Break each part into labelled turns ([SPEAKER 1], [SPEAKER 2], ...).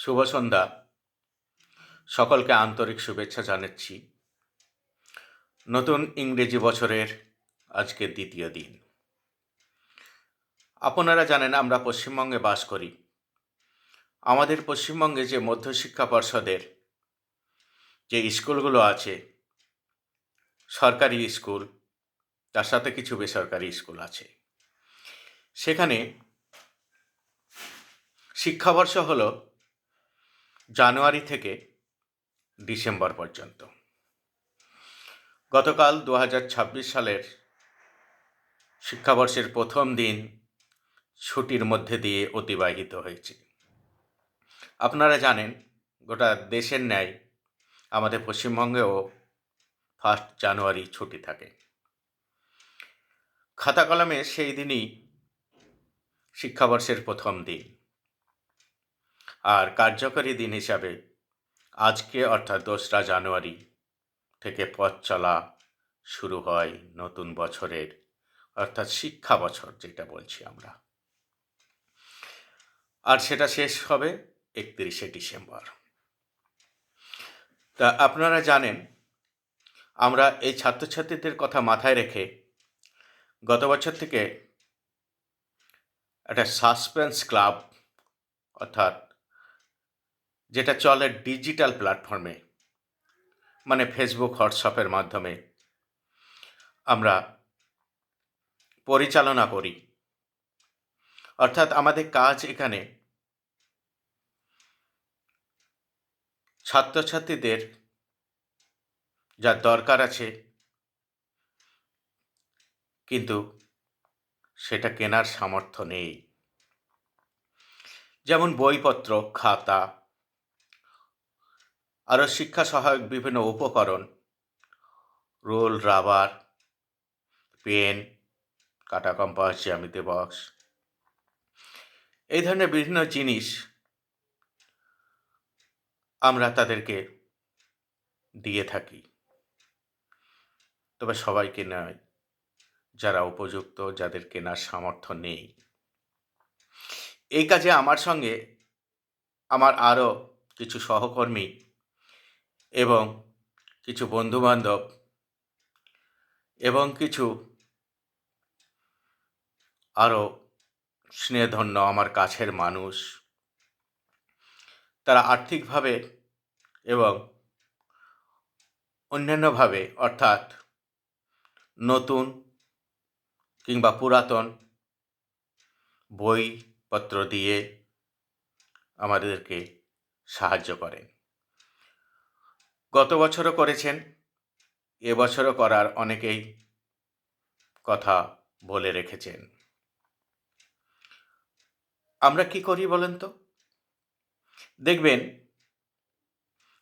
[SPEAKER 1] শুভ সন্ধ্যা। সকলকে আন্তরিক শুভেচ্ছা জানাচ্ছি। নতুন ইংরেজি বছরের আজকে দ্বিতীয় দিন। আপনারা জানেন আমরা পশ্চিমবঙ্গে বাস করি। আমাদের পশ্চিমবঙ্গে যে মধ্যশিক্ষা পর্ষদের যে স্কুলগুলো আছে, সরকারি স্কুল, তার সাথে কিছু বেসরকারি স্কুল আছে। সেখানে শিক্ষাবর্ষ হলো জানুয়ারি থেকে ডিসেম্বর পর্যন্ত। গতকাল 2026 সালের শিক্ষাবর্ষের প্রথম দিন ছুটির মধ্যে দিয়ে অতিবাহিত হয়েছে। আপনারা জানেন গোটা দেশের ন্যায় আমাদের পশ্চিমবঙ্গেও 1 জানুয়ারি ছুটি থাকে। খাতা কলমে সেই দিনই শিক্ষাবর্ষের প্রথম দিন, আর কার্যকরী দিন হিসাবে আজকে অর্থাৎ 2রা জানুয়ারি থেকে পথ চলা শুরু হয় নতুন বছরের, অর্থাৎ শিক্ষা বছর যেটা বলছি আমরা, আর সেটা শেষ হবে 31শে ডিসেম্বর। তা আপনারা জানেন আমরা এই ছাত্রছাত্রীদের কথা মাথায় রেখে গত বছর থেকে একটা সাসপেন্স ক্লাব, অর্থাৎ যেটা চলে ডিজিটাল প্ল্যাটফর্মে, মানে ফেসবুক, হোয়াটসঅ্যাপের মাধ্যমে আমরা পরিচালনা করি। অর্থাৎ আমাদের কাজ এখানে ছাত্রছাত্রীদের যা দরকার আছে কিন্তু সেটা কেনার সামর্থ্য নেই, যেমন বইপত্র, খাতা, আরও শিক্ষা সহায়ক বিভিন্ন উপকরণ, রোল, রাবার, পেন, কাটা কম্পাস, জ্যামিতি বক্স, এই ধরনের বিভিন্ন জিনিস আমরা তাদেরকে দিয়ে থাকি। তবে সবাইকে নয়, যারা উপযুক্ত, যাদের কেনার সামর্থ্য নেই। এই কাজে আমার সঙ্গে আমার আরও কিছু সহকর্মী এবং কিছু বন্ধুবান্ধব এবং কিছু আরও স্নেহধন্য আমার কাছের মানুষ, তারা আর্থিকভাবে এবং অন্যান্যভাবে, অর্থাৎ নতুন কিংবা পুরাতন বইপত্র দিয়ে আমাদেরকে সাহায্য করেন। গত বছরও করেছেন, এবছরও করার অনেকেই কথা বলে রেখেছেন। আমরা কি করি বলেন তো? দেখবেন,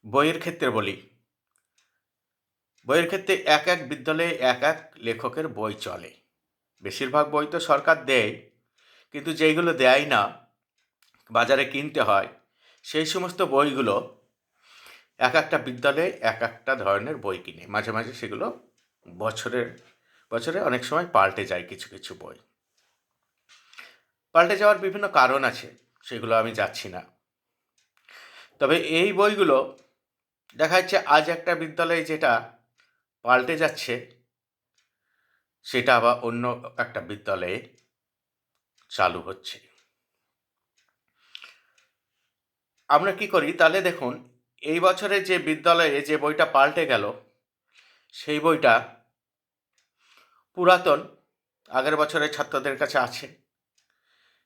[SPEAKER 1] বইয়ের ক্ষেত্রে বলি, বইয়ের ক্ষেত্রে এক এক বিদ্যালয়ে এক এক লেখকের বই চলে। বেশিরভাগ বই তো সরকার দেয়, কিন্তু যেইগুলো দেয় না, বাজারে কিনতে হয়, সেই সমস্ত বইগুলো এক একটা বিদ্যালয়ে এক একটা ধরনের বই কিনে। মাঝে মাঝে সেগুলো বছরে অনেক সময় পাল্টে যায়। কিছু কিছু বই পাল্টে যাওয়ার বিভিন্ন কারণ আছে, সেগুলো আমি যাচ্ছি না। তবে এই বইগুলো দেখা যাচ্ছে আজ একটা বিদ্যালয়ে যেটা পাল্টে যাচ্ছে, সেটা আবার অন্য একটা বিদ্যালয়ে চালু হচ্ছে। আমরা কি করি তাহলে দেখুন, এই বছরে যে বিদ্যালয়ে যে বইটা পাল্টে গেল, সেই বইটা পুরাতন, আগের বছরের ছাত্রদের কাছে আছে,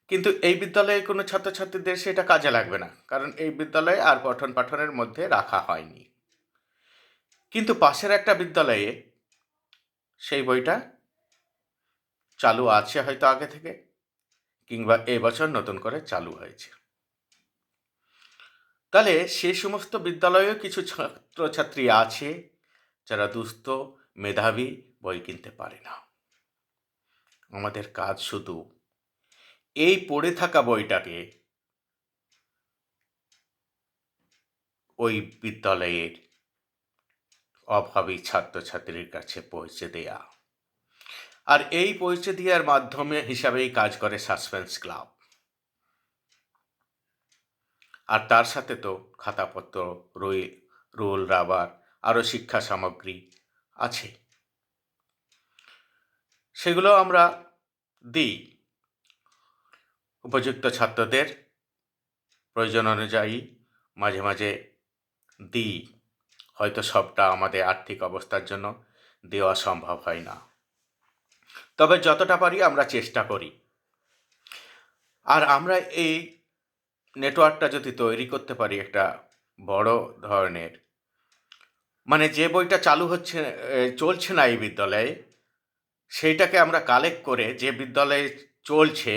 [SPEAKER 1] কিন্তু এই বিদ্যালয়ে কোনো ছাত্রছাত্রীদের সেটা কাজে লাগবে না, কারণ এই বিদ্যালয়ে আর পঠন পাঠনের মধ্যে রাখা হয়নি। কিন্তু পাশের একটা বিদ্যালয়ে সেই বইটা চালু আছে হয়তো আগে থেকে, কিংবা এই বছর নতুন করে চালু হয়েছে। তাহলে সে সমস্ত বিদ্যালয়েও কিছু ছাত্রছাত্রী আছে যারা দুস্থ, মেধাবী, বই কিনতে পারে না। আমাদের কাজ শুধু এই পড়ে থাকা বইটাকে ওই বিদ্যালয়ের অভাবী ছাত্রছাত্রীর কাছে পৌঁছে দেয়া। আর এই পৌঁছে দেওয়ার মাধ্যমে হিসাবেই কাজ করে সাসপেন্স ক্লাব। আর তার সাথে তো খাতাপত্র, রুল, রাবার, আরও শিক্ষা সামগ্রী আছে, সেগুলো আমরা দিই উপযুক্ত ছাত্রদের প্রয়োজন অনুযায়ী। মাঝে মাঝে দিই, হয়তো সবটা আমাদের আর্থিক অবস্থার জন্য দেওয়া সম্ভব হয় না, তবে যতটা পারি আমরা চেষ্টা করি। আর আমরা এই নেটওয়ার্কটা যদি তৈরি করতে পারি একটা বড় ধরনের, মানে যে বইটা চালু হচ্ছে, চলছে না এই বিদ্যালয়ে, সেইটাকে আমরা কালেক্ট করে যে বিদ্যালয়ে চলছে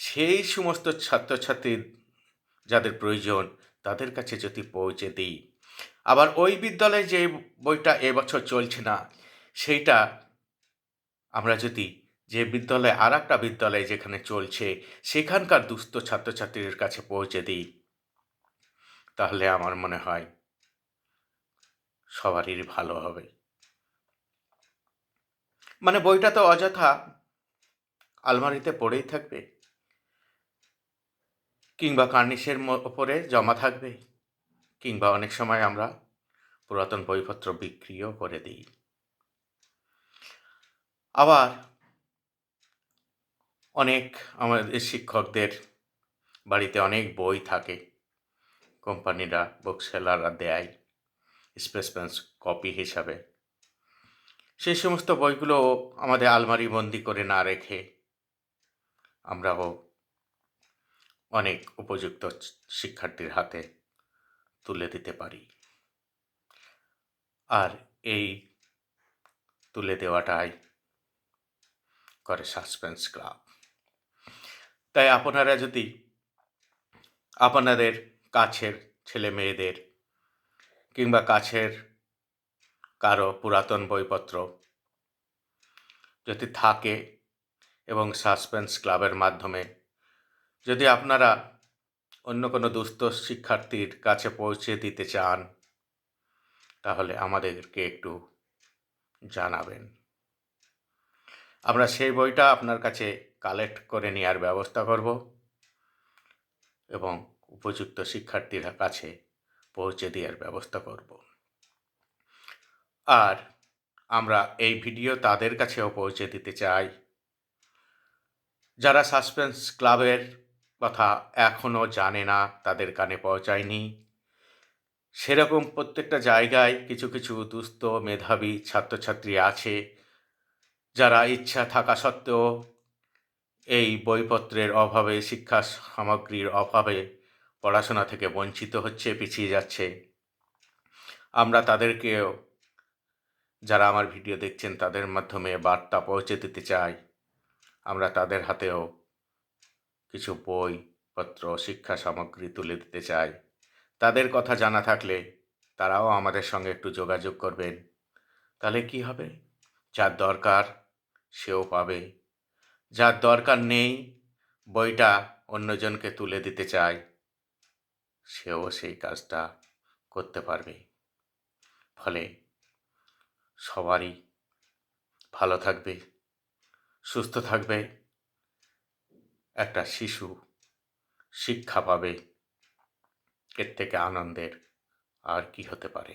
[SPEAKER 1] সেই সমস্ত ছাত্রছাত্রী যাদের প্রয়োজন তাদের কাছে যদি পৌঁছে দিই, আবার ওই বিদ্যালয়ে যে বইটা এবছর চলছে না সেইটা আমরা যদি যে বিদ্যালয়ে আর একটা বিদ্যালয়ে যেখানে চলছে সেখানকার দুস্থ ছাত্রছাত্রীদের কাছে পৌঁছে দিই, তাহলে আমার মনে হয় সবারই ভালো হবে। মানে বইটা তো অযথা আলমারিতে পড়েই থাকবে, কিংবা কার্নিশের ওপরে জমা থাকবে, কিংবা অনেক সময় আমরা পুরাতন বইপত্র বিক্রিও করে দিই। আবার অনেক আমাদের শিক্ষকদের বাড়িতে অনেক বই থাকে, কোম্পানিরা, বুক সেলাররা দেয় স্পেসমেন্স কপি হিসাবে। সেই সমস্ত বইগুলো আমাদের আলমারি বন্দি করে না রেখে আমরাও অনেক উপযুক্ত শিক্ষার্থীর হাতে তুলে দিতে পারি। আর এই তুলে দেওয়াটাই করে সাসপেন্স ক্লাব। তাই আপনারা যদি আপনাদের কাছের ছেলে মেয়েদের কিংবা কাছের কারো পুরাতন বইপত্র যদি থাকে এবং সাসপেন্স ক্লাবের মাধ্যমে যদি আপনারা অন্য কোনো দুস্থ শিক্ষার্থীর কাছে পৌঁছে দিতে চান, তাহলে আমাদেরকে একটু জানাবেন। আমরা সেই বইটা আপনার কাছে কালেক্ট করে নেওয়ার ব্যবস্থা করব এবং উপযুক্ত শিক্ষার্থীর কাছে পৌঁছে দেওয়ার ব্যবস্থা করব। আর আমরা এই ভিডিও তাদের কাছেও পৌঁছে দিতে চাই যারা সাসপেন্স ক্লাবের কথা এখনও জানে না, তাদের কানে পৌঁছায়নি। সেরকম প্রত্যেকটা জায়গায় কিছু কিছু দুস্থ মেধাবী ছাত্রছাত্রী আছে যারা ইচ্ছা থাকা সত্ত্বেও এই বইপত্রের অভাবে, শিক্ষা সামগ্রীর অভাবে পড়াশোনা থেকে বঞ্চিত হচ্ছে, পিছিয়ে যাচ্ছে। আমরা তাদেরকেও, যারা আমার ভিডিও দেখছেন তাদের মাধ্যমে বার্তা পৌঁছে দিতে চাই। আমরা তাদের হাতেও কিছু বইপত্র, শিক্ষা সামগ্রী তুলে দিতে চাই। তাদের কথা জানা থাকলে তারাও আমাদের সঙ্গে একটু যোগাযোগ করবেন। তাহলে কি হবে, যার দরকার সেও পাবে, যার দরকার নেই, বইটা অন্যজনকে তুলে দিতে চায়, সেও সেই কাজটা করতে পারবে। ফলে সবারই ভালো থাকবে, সুস্থ থাকবে, একটা শিশু শিক্ষা পাবে। এর থেকে আনন্দের আর কি হতে পারে।